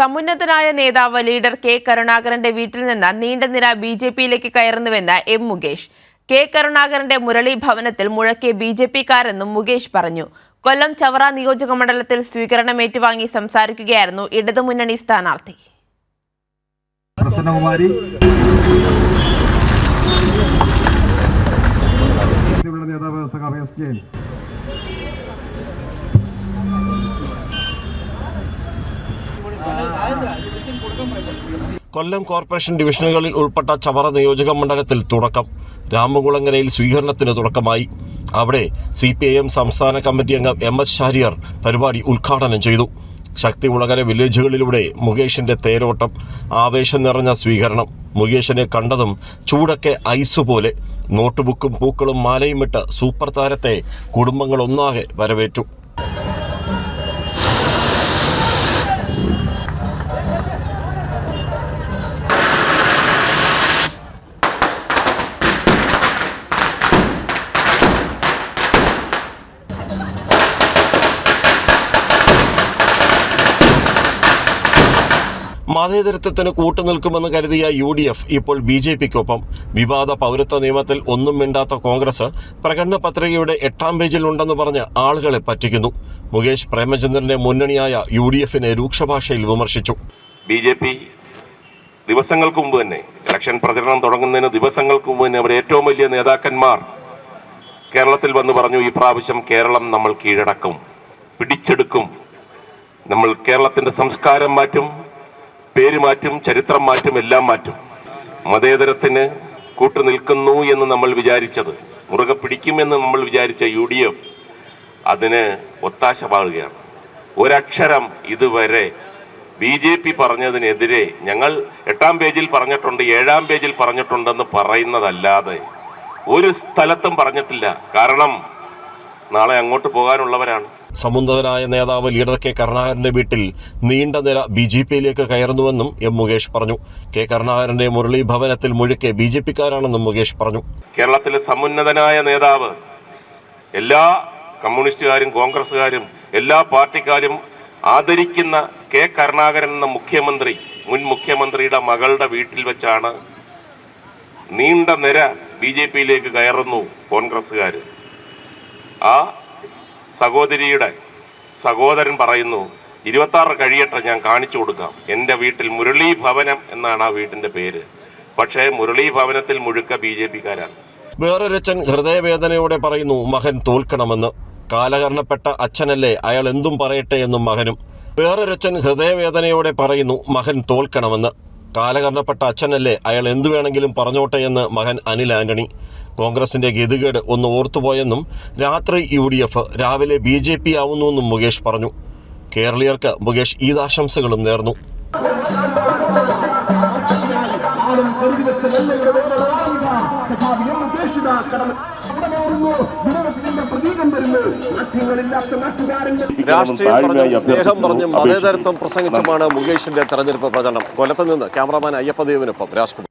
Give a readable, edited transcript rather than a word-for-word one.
സമുന്നതനായ നേതാവ് leader K കരുണാകരന്റെ വീട്ടിൽ നിന്ന് നീണ്ട നിര ബിജെപിയിലേക്ക് കയറുന്നുവെന്ന് എം മുകേഷ്. കെ കരുണാകരന്റെ മുരളി ഭവനത്തിൽ മുഴക്കിയ ബിജെപിക്കാരെന്നും മുകേഷ് പറഞ്ഞു. കൊല്ലം ചവറ നിയോജക മണ്ഡലത്തിൽ സ്വീകരണം ഏറ്റുവാങ്ങി സംസാരിക്കുകയായിരുന്നു ഇടതുമുന്നണി സ്ഥാനാർത്ഥി. കൊല്ലം കോർപ്പറേഷൻ ഡിവിഷനുകളിൽ ഉൾപ്പെട്ട ചവറ നിയോജക മണ്ഡലത്തിൽ തുടക്കം. രാമകുളങ്ങരയിൽ സ്വീകരണത്തിന് തുടക്കമായി. അവിടെ CPIM സംസ്ഥാന കമ്മിറ്റി അംഗം MS ഷാരിയർ പരിപാടി ഉദ്ഘാടനം ചെയ്തു. ശക്തികുളങ്ങര വില്ലേജുകളിലൂടെ മുകേഷിന്റെ തേരോട്ടം, ആവേശം നിറഞ്ഞ സ്വീകരണം. മുകേഷിനെ കണ്ടതും ചൂടൊക്കെ ഐസ് പോലെ. നോട്ടുബുക്കും പൂക്കളും മാലയും ഇട്ട് സൂപ്പർ താരത്തെ കുടുംബങ്ങളൊന്നാകെ വരവേറ്റു. മതേതരത്വത്തിന് കൂട്ടുനിൽക്കുമെന്ന് കരുതിയ UDF ഇപ്പോൾ BJPക്കൊപ്പം. വിവാദ പൗരത്വ നിയമത്തിൽ ഒന്നും മിണ്ടാത്ത കോൺഗ്രസ് പ്രകടന പത്രികയുടെ 8ാം പേജിലുണ്ടെന്ന് പറഞ്ഞ് ആളുകളെ പറ്റിക്കുന്നു. മുകേഷ് പ്രേമചന്ദ്രന്റെ മുന്നണിയായ UDFനെ രൂക്ഷഭാഷയിൽ വിമർശിച്ചു. BJP ദിവസങ്ങൾക്ക് മുമ്പ് തന്നെ, ഇലക്ഷൻ പ്രചരണം തുടങ്ങുന്നതിന് ദിവസങ്ങൾക്ക് മുമ്പ് തന്നെ അവരുടെ ഏറ്റവും വലിയ നേതാക്കന്മാർ കേരളത്തിൽ വന്ന് പറഞ്ഞു, ഈ പ്രാവശ്യം കേരളം നമ്മൾ കീഴടക്കും, പിടിച്ചെടുക്കും, നമ്മൾ കേരളത്തിന്റെ സംസ്കാരം മാറ്റും, പേര് മാറ്റും, ചരിത്രം മാറ്റും, എല്ലാം മാറ്റും. മതേതരത്തിന് കൂട്ടുനിൽക്കുന്നു എന്ന് നമ്മൾ വിചാരിച്ചത്, മുറുകെ പിടിക്കുമെന്ന് നമ്മൾ വിചാരിച്ച UDF അതിന് ഒത്താശ പാടുകയാണ്. ഒരക്ഷരം ഇതുവരെ BJP പറഞ്ഞതിനെതിരെ ഞങ്ങൾ 8ാം പേജിൽ പറഞ്ഞിട്ടുണ്ട്, 7ാം പേജിൽ പറഞ്ഞിട്ടുണ്ടെന്ന് പറയുന്നതല്ലാതെ ഒരു സ്ഥലത്തും പറഞ്ഞിട്ടില്ല. കാരണം നാളെ അങ്ങോട്ട് പോകാനുള്ളവരാണ്. സമുന്നതനായ നേതാവ് ലീഡർ കെ കരുണാകരന്റെ വീട്ടിൽ നീണ്ട നിര BJPയിലേക്ക് കയറുന്നുവെന്നും എം മുകേഷ് പറഞ്ഞു. കെ കരുണാകരന്റെ മുരളി ഭവനത്തിൽ മുഴുക്കെ BJPക്കാരാണെന്നും മുകേഷ് പറഞ്ഞു. കേരളത്തിലെ സമുന്നതനായ നേതാവ്, എല്ലാ കമ്മ്യൂണിസ്റ്റുകാരും കോൺഗ്രസുകാരും എല്ലാ പാർട്ടിക്കാരും ആദരിക്കുന്ന കെ കരുണാകരൻ എന്ന മുഖ്യമന്ത്രി, മുൻ മുഖ്യമന്ത്രിയുടെ മകളുടെ വീട്ടിൽ വെച്ചാണ് നീണ്ട നിര BJPയിലേക്ക് കയറുന്നു കോൺഗ്രസുകാർ. ആ സഹോദരിയുടെ സഹോദരൻ പറയുന്നു, 26 കഴിയട്ടെ, ഞാൻ കാണിച്ചു കൊടുക്കാം. എൻ്റെ വീട്ടിൽ മുരളി ഭവനം എന്നാണ് ആ വീട്ടിൻ്റെ പേര്. പക്ഷേ മുരളി ഭവനത്തിൽ മുഴുക്ക BJPക്കാരാണ്. വേറൊരച്ഛൻ ഹൃദയവേദനയോടെ പറയുന്നു, മകൻ തോൽക്കണമെന്ന്. കാലഹരണപ്പെട്ട അച്ഛനല്ലേ, അയാൾ എന്തും പറയട്ടെ എന്നും മകനും. വേറൊരച്ഛൻ ഹൃദയവേദനയോടെ പറയുന്നു, മകൻ തോൽക്കണമെന്ന്. കാലഹരണപ്പെട്ട അച്ഛനല്ലേ, അയാൾ എന്തു വേണമെങ്കിലും പറഞ്ഞോട്ടെ എന്ന് മകൻ അനിൽ ആന്റണി. കോൺഗ്രസിന്റെ ഗതികേട് ഒന്ന് ഓർത്തുപോയെന്നും രാത്രി UDF രാവിലെ BJP ആവുന്നുവെന്നും മുകേഷ് പറഞ്ഞു. കേരളീയർക്ക് മുകേഷ് ഈദാശംസകളും നേർന്നു. രാഷ്ട്രീയം പറഞ്ഞും സ്നേഹം പറഞ്ഞും മതേതരത്വം പ്രസംഗിച്ചുമാണ് മുകേഷിന്റെ തെരഞ്ഞെടുപ്പ് പ്രചരണം. കൊല്ലത്ത് നിന്ന് ക്യാമറാമാൻ അയ്യപ്പദേവിനൊപ്പം രാജ്കുമാർ.